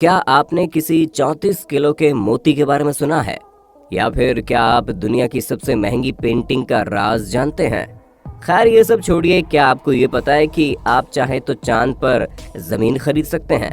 क्या आपने किसी 34 किलो के मोती के बारे में सुना है? या फिर क्या आप दुनिया की सबसे महंगी पेंटिंग का राज जानते हैं? खैर ये सब छोड़िए, क्या आपको ये पता है कि आप चाहे तो चांद पर जमीन खरीद सकते हैं?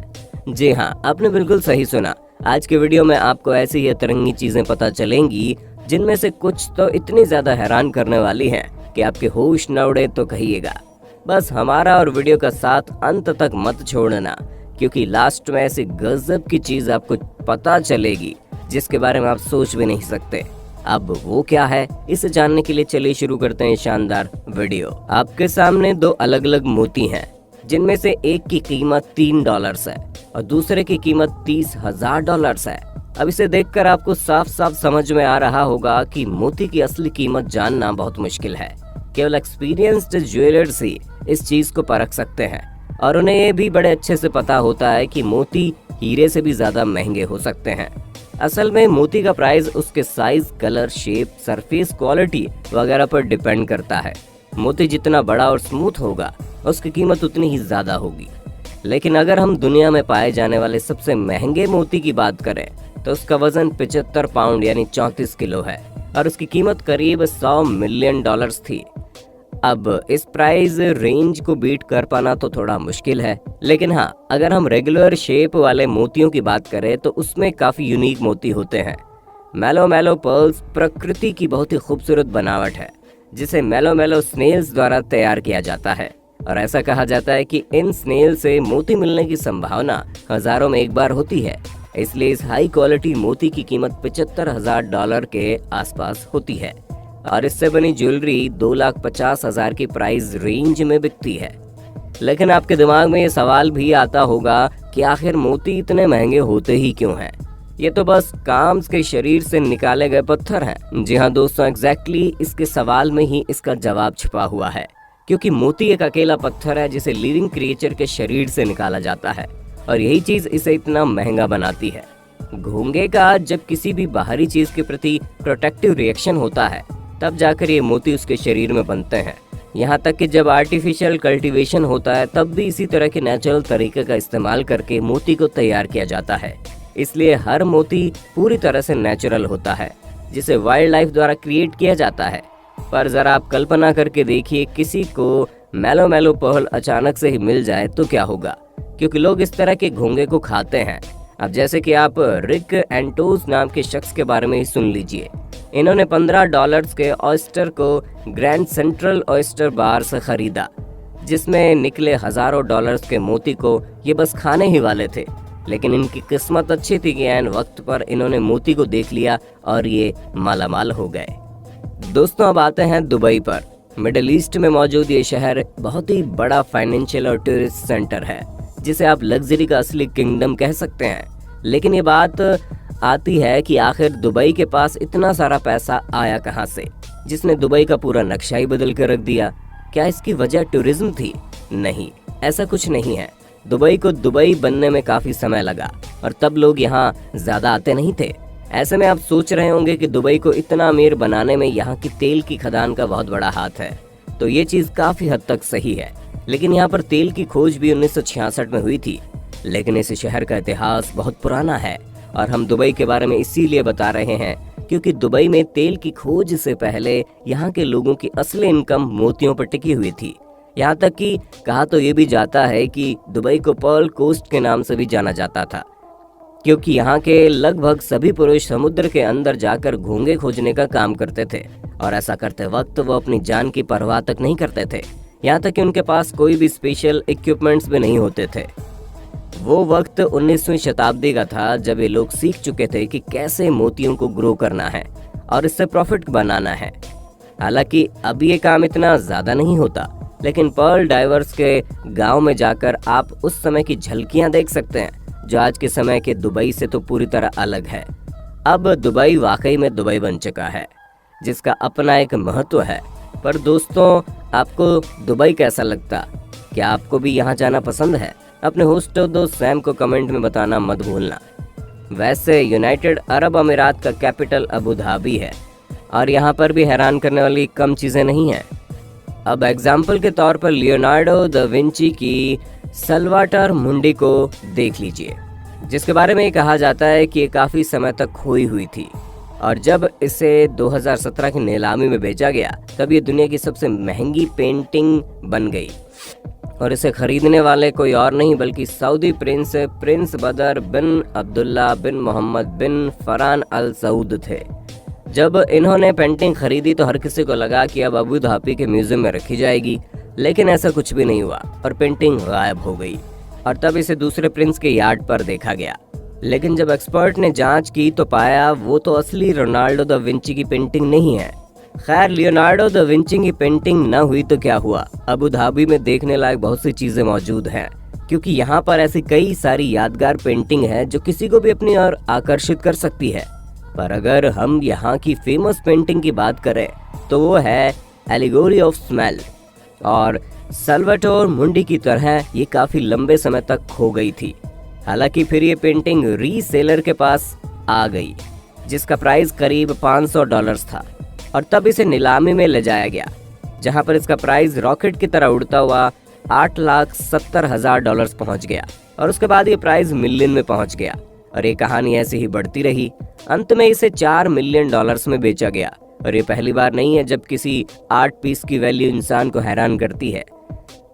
जी हाँ, आपने बिल्कुल सही सुना। आज के वीडियो में आपको ऐसी ही अतरंगी चीजें पता चलेंगी जिनमें से कुछ तो इतनी ज्यादा हैरान करने वाली हैं कि आपके होश न उड़े तो कहिएगा। बस हमारा और वीडियो का साथ अंत तक मत छोड़ना, क्योंकि लास्ट में ऐसी गजब की चीज आपको पता चलेगी जिसके बारे में आप सोच भी नहीं सकते। अब वो क्या है, इसे जानने के लिए चलिए शुरू करते हैं शानदार वीडियो। आपके सामने दो अलग अलग मोती हैं, जिनमें से एक की कीमत $3 है और दूसरे की कीमत $30,000 है। अब इसे देखकर आपको साफ साफ समझ में आ रहा होगा कि मोती की असली कीमत जानना बहुत मुश्किल है। केवल एक्सपीरियंस्ड ज्वेलर्स ही इस चीज को परख सकते हैं, और उन्हें ये भी बड़े अच्छे से पता होता है कि मोती हीरे से भी ज्यादा महंगे हो सकते हैं। असल में मोती का प्राइस उसके size, colour, shape, surface quality वगैरह पर डिपेंड करता है। मोती जितना बड़ा और स्मूथ होगा उसकी कीमत उतनी ही ज्यादा होगी। लेकिन अगर हम दुनिया में पाए जाने वाले सबसे महंगे मोती की बात करें तो उसका वजन 75 पाउंड यानी 34 किलो है और उसकी कीमत करीब $100 मिलियन थी। अब इस प्राइस रेंज को बीट कर पाना तो थोड़ा मुश्किल है, लेकिन हाँ, अगर हम रेगुलर शेप वाले मोतियों की बात करें तो उसमें काफी यूनिक मोती होते हैं। मैलो मैलो पर्ल्स प्रकृति की बहुत ही खूबसूरत बनावट है, जिसे मैलो मैलो स्नेल्स द्वारा तैयार किया जाता है, और ऐसा कहा जाता है कि इन स्नेल से मोती मिलने की संभावना हजारों में एक बार होती है। इसलिए इस हाई क्वालिटी मोती की कीमत $75,000 के आसपास होती है और इससे बनी ज्वेलरी 2,50,000 की प्राइस रेंज में बिकती है। लेकिन आपके दिमाग में ये सवाल भी आता होगा कि आखिर मोती इतने महंगे होते ही क्यों हैं? ये तो बस काम्स के शरीर से निकाले गए पत्थर हैं। जी हाँ दोस्तों, एग्जैक्टली इसके सवाल में ही इसका जवाब छिपा हुआ है, क्योंकि मोती एक अकेला पत्थर है जिसे लिविंग क्रिएचर के शरीर से निकाला जाता है, और यही चीज इसे इतना महंगा बनाती है। घोंघे का जब किसी भी बाहरी चीज के प्रति प्रोटेक्टिव रिएक्शन होता है तब जाकर ये मोती उसके शरीर में बनते हैं। यहाँ तक कि जब आर्टिफिशियल कल्टीवेशन होता है तब भी इसी तरह के नेचुरल तरीके का इस्तेमाल करके मोती को तैयार किया जाता है। इसलिए हर मोती पूरी तरह से नेचुरल होता है, जिसे वाइल्ड लाइफ द्वारा क्रिएट किया जाता है। पर जरा आप कल्पना करके देखिए, किसी को मैलो मैलो पर्ल अचानक से ही मिल जाए तो क्या होगा, क्योंकि लोग इस तरह के घोंघे को खाते हैं। अब जैसे कि आप रिक एंटोस नाम के शख्स के बारे में ही सुन लीजिए। इन्होंने $15 के ऑयस्टर को ग्रैंड सेंट्रल ऑयस्टर बार से खरीदा, जिसमें निकले हजारों डॉलर्स के मोती को ये बस खाने ही वाले थे। लेकिन इनकी किस्मत अच्छी थी कि ऐन वक्त पर इन्होंने मोती को देख लिया और ये मालामाल हो गए। दोस्तों, अब आते हैं दुबई पर। मिडिल ईस्ट में मौजूद ये शहर बहुत ही बड़ा फाइनेंशियल और टूरिस्ट सेंटर है, जिसे आप लग्जरी का असली किंगडम कह सकते हैं। लेकिन ये बात आती है कि आखिर दुबई के पास इतना सारा पैसा आया कहां से, जिसने दुबई का पूरा नक्शा ही बदल कर रख दिया। क्या इसकी वजह टूरिज्म थी? नहीं, ऐसा कुछ नहीं है। दुबई को दुबई बनने में काफी समय लगा और तब लोग यहाँ ज्यादा आते नहीं थे। ऐसे में आप सोच रहे होंगे कि दुबई को इतना अमीर बनाने में यहाँ की तेल की खदान का बहुत बड़ा हाथ है, तो ये चीज काफी हद तक सही है। लेकिन यहाँ पर तेल की खोज भी 1966 में हुई थी। लेकिन इस शहर का इतिहास बहुत पुराना है, और हम दुबई के बारे में इसीलिए बता रहे हैं क्योंकि दुबई में तेल की खोज से पहले यहाँ के लोगों की असली इनकम मोतियों पर टिकी हुई थी। यहाँ तक कि कहा तो ये भी जाता है कि दुबई को पर्ल कोस्ट के नाम से भी जाना जाता था, क्योंकि यहाँ के लगभग सभी पुरुष समुद्र के अंदर जाकर घोंघे खोजने का काम करते थे, और ऐसा करते वक्त वो अपनी जान की परवाह तक नहीं करते थे। यहाँ तक कि उनके पास कोई भी स्पेशल इक्विपमेंट्स भी नहीं होते थे। वो वक्त 19वीं शताब्दी का था जब ये लोग सीख चुके थे कि कैसे मोतियों को ग्रो करना है और इससे प्रॉफिट बनाना है। हालांकि अब ये काम इतना ज्यादा नहीं होता, लेकिन पर्ल डाइवर्स के गांव में जाकर आप उस समय की झलकियां देख सकते हैं, जो आज के समय के दुबई से तो पूरी तरह अलग है। अब दुबई वाकई में दुबई बन चुका है, जिसका अपना एक महत्व है। पर दोस्तों, आपको दुबई कैसा लगता? क्या आपको भी यहाँ जाना पसंद है? अपने होस्ट दोस्त सैम को कमेंट में बताना मत भूलना। वैसे यूनाइटेड अरब अमीरात का कैपिटल अबू धाबी है, और यहाँ पर भी हैरान करने वाली कम चीजें नहीं हैं। अब एग्जाम्पल के तौर पर लियोनार्डो दा विंची की सल्वाटर मुंडी को देख लीजिए, जिसके बारे में ये कहा जाता है कि ये काफ़ी समय तक खोई हुई थी और जब इसे 2017 की नीलामी में बेचा गया तब ये दुनिया की सबसे महंगी पेंटिंग बन गई और इसे खरीदने वाले कोई और नहीं बल्कि सऊदी प्रिंस बदर बिन अब्दुल्ला बिन मोहम्मद बिन फरहान अल सऊद थे। जब इन्होंने पेंटिंग खरीदी तो हर किसी को लगा कि अब अबू धाबी के म्यूजियम में रखी जाएगी, लेकिन ऐसा कुछ भी नहीं हुआ और पेंटिंग गायब हो गई और तब इसे दूसरे प्रिंस के यार्ड पर देखा गया। लेकिन जब एक्सपर्ट ने जांच की तो पाया वो तो असली रोनाल्डो दा विंची की पेंटिंग नहीं है। खैर, लियोनार्डो दा विंची की पेंटिंग न हुई तो क्या हुआ, अबू धाबी में देखने लायक बहुत सी चीजें मौजूद हैं, क्योंकि यहाँ पर ऐसी कई सारी यादगार पेंटिंग है जो किसी को भी अपनी ओर आकर्षित कर सकती है। पर अगर हम यहाँ की फेमस पेंटिंग की बात करें तो वो है एलिगोरी ऑफ स्मेल और सल्वाटोर मुंडी की तरह ये काफी लंबे समय तक खो गई थी। हालांकि फिर ये पेंटिंग रीसेलर के पास आ गई जिसका प्राइस करीब $500 था और तब इसे नीलामी में ले जाया गया जहां पर इसका प्राइस रॉकेट की तरह उड़ता हुआ $8,70,000 पहुंच गया और उसके बाद ये प्राइस मिलियन में पहुंच गया और ये कहानी ऐसे ही बढ़ती रही। अंत में इसे $4 मिलियन में बेचा गया और ये पहली बार नहीं है जब किसी आर्ट पीस की वैल्यू इंसान को हैरान करती है।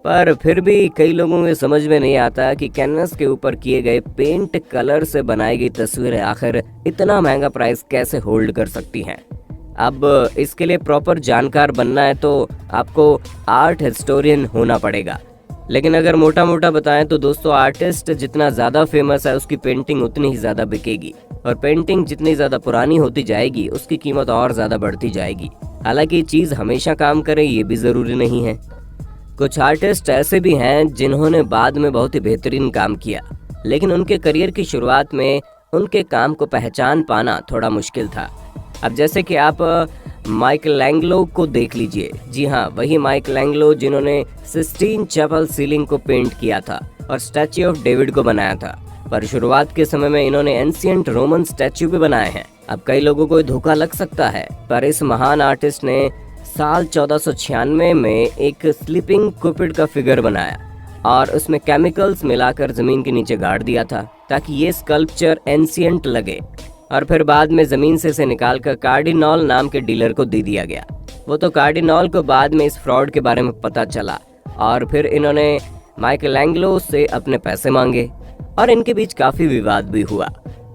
पर फिर भी कई लोगों को समझ में नहीं आता कि कैनवस के ऊपर किए गए पेंट कलर से बनाई गई तस्वीरें आखिर इतना महंगा प्राइस कैसे होल्ड कर सकती हैं। अब इसके लिए प्रॉपर जानकार बनना है तो आपको आर्ट हिस्टोरियन होना पड़ेगा। लेकिन अगर मोटा मोटा बताएं तो दोस्तों, आर्टिस्ट जितना ज्यादा फेमस है उसकी पेंटिंग उतनी ही ज्यादा बिकेगी और पेंटिंग जितनी ज्यादा पुरानी होती जाएगी उसकी कीमत और ज्यादा बढ़ती जाएगी। हालांकि चीज हमेशा काम करे ये भी जरूरी नहीं है। कुछ आर्टिस्ट ऐसे भी हैं जिन्होंने बाद में बहुत ही बेहतरीन काम किया, लेकिन उनके करियर की शुरुआत में उनके काम को पहचान पाना थोड़ा मुश्किल था। अब जैसे कि आप माइकलैंग्लो को देख लीजिए। जी हाँ, वही माइकलैंग्लो जिन्होंने सिस्टीन चैपल सीलिंग को पेंट किया था और स्टैच्यू ऑफ डेविड को बनाया था। पर शुरुआत के समय में इन्होंने एंशिएंट रोमन स्टैच्यू भी बनाए हैं। अब कई लोगों को धोखा लग सकता है, पर इस महान आर्टिस्ट ने साल 1496 में एक स्लीपिंग कुपिड का फिगर बनाया और उसमें केमिकल्स मिलाकर जमीन के नीचे गाड़ दिया था ताकि ये स्कल्पचर एंशिएंट लगे और फिर बाद में जमीन से इसे निकालकर कार्डिनॉल नाम के डीलर को दे दिया गया। वो तो कार्डिनॉल को बाद में इस फ्रॉड के बारे में पता चला और फिर इन्होंने माइकलैंग्लो से अपने पैसे मांगे और इनके बीच काफी विवाद भी हुआ।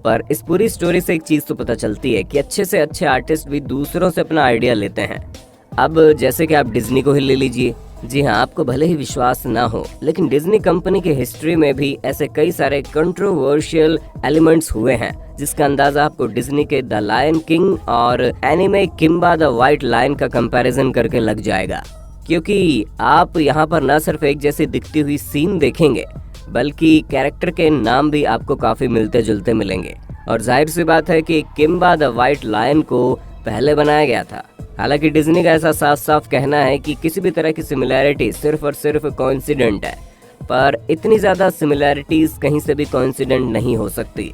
पर इस पूरी स्टोरी से एक चीज तो पता चलती है कि अच्छे से अच्छे आर्टिस्ट भी दूसरों से अपना आइडिया लेते हैं। अब जैसे कि आप डिज्नी को ही ले लीजिए। जी हाँ, आपको भले ही विश्वास ना हो, लेकिन डिज्नी कंपनी की हिस्ट्री में भी ऐसे कई सारे कंट्रोवर्शियल एलिमेंट्स हुए हैं जिसका अंदाजा आपको डिज्नी के द लायन किंग और एनिमे किम्बा द व्हाइट लायन का कंपैरिजन करके लग जाएगा, क्योंकि आप यहाँ पर न सिर्फ एक जैसी दिखती हुई सीन देखेंगे बल्कि कैरेक्टर के नाम भी आपको काफी मिलते जुलते मिलेंगे। और जाहिर सी बात है कि किम्बा द व्हाइट लायन को पहले बनाया गया था। हालांकि डिज्नी का ऐसा साफ साफ कहना है कि किसी भी तरह की सिमिलैरिटी सिर्फ और सिर्फ कोइंसिडेंट है, पर इतनी ज्यादा सिमिलैरिटीज कहीं से भी कोइंसिडेंट नहीं हो सकती।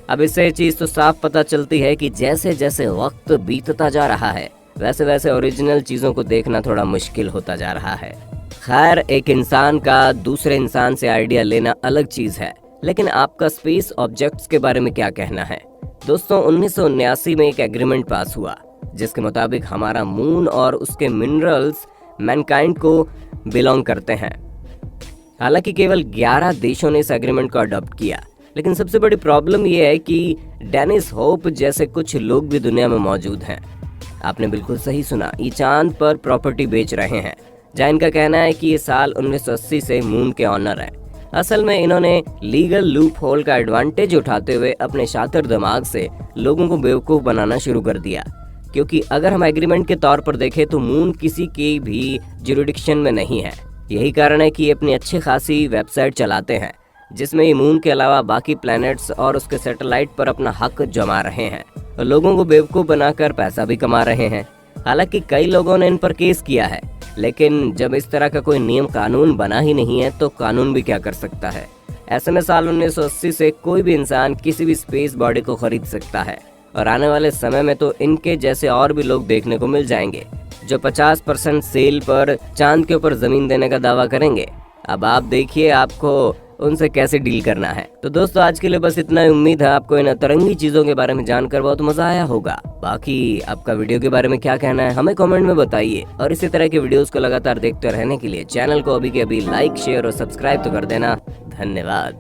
अब इससे ये चीज तो साफ पता चलती है कि जैसे जैसे वक्त बीतता जा रहा है वैसे वैसे ओरिजिनल चीजों को देखना थोड़ा मुश्किल होता जा रहा है। खैर, एक इंसान का दूसरे इंसान से आइडिया लेना अलग चीज है, लेकिन आपका स्पेस ऑब्जेक्ट्स के बारे में क्या कहना है? दोस्तों, 1979 में एक एग्रीमेंट पास हुआ जिसके मुताबिक हमारा मून और उसके मिनरल्स मैनकाइंड को बिलोंग करते हैं। हालांकि केवल 11 देशों ने इस एग्रीमेंट को अडॉप्ट किया, लेकिन सबसे बड़ी प्रॉब्लम यह है कि डेनिस होप जैसे कुछ लोग भी दुनिया में मौजूद हैं। आपने बिल्कुल सही सुना, ये चांद पर प्रॉपर्टी बेच रहे हैं, जहाँ इनका कहना है कि ये साल 1980 से मून के ऑनर है। असल में इन्होंने लीगल लूप होल का एडवांटेज उठाते हुए अपने शातिर दिमाग से लोगों को बेवकूफ बनाना शुरू कर दिया, क्योंकि अगर हम एग्रीमेंट के तौर पर देखें तो मून किसी की भी जुरिडिक्शन में नहीं है। यही कारण है कि ये अपनी अच्छी खासी वेबसाइट चलाते हैं जिसमें ये मून के अलावा बाकी प्लैनेट्स और उसके सैटेलाइट पर अपना हक जमा रहे हैं और लोगों को बेवकूफ बनाकर पैसा भी कमा रहे हैं। हालांकि कई लोगों ने इन पर केस किया है, लेकिन जब इस तरह का कोई नियम कानून बना ही नहीं है तो कानून भी क्या कर सकता है। ऐसे में साल 1980 से कोई भी इंसान किसी भी स्पेस बॉडी को खरीद सकता है और आने वाले समय में तो इनके जैसे और भी लोग देखने को मिल जाएंगे जो 50% सेल पर चांद के ऊपर जमीन देने का दावा करेंगे। अब आप देखिए, आपको उनसे कैसे डील करना है। तो दोस्तों आज के लिए बस इतना ही। उम्मीद है आपको इन अतरंगी चीजों के बारे में जानकर बहुत मजा आया होगा। बाकी आपका वीडियो के बारे में क्या कहना है हमें कमेंट में बताइए, और इसी तरह के वीडियोस को लगातार देखते रहने के लिए चैनल को अभी के अभी लाइक, शेयर और सब्सक्राइब तो कर देना। धन्यवाद।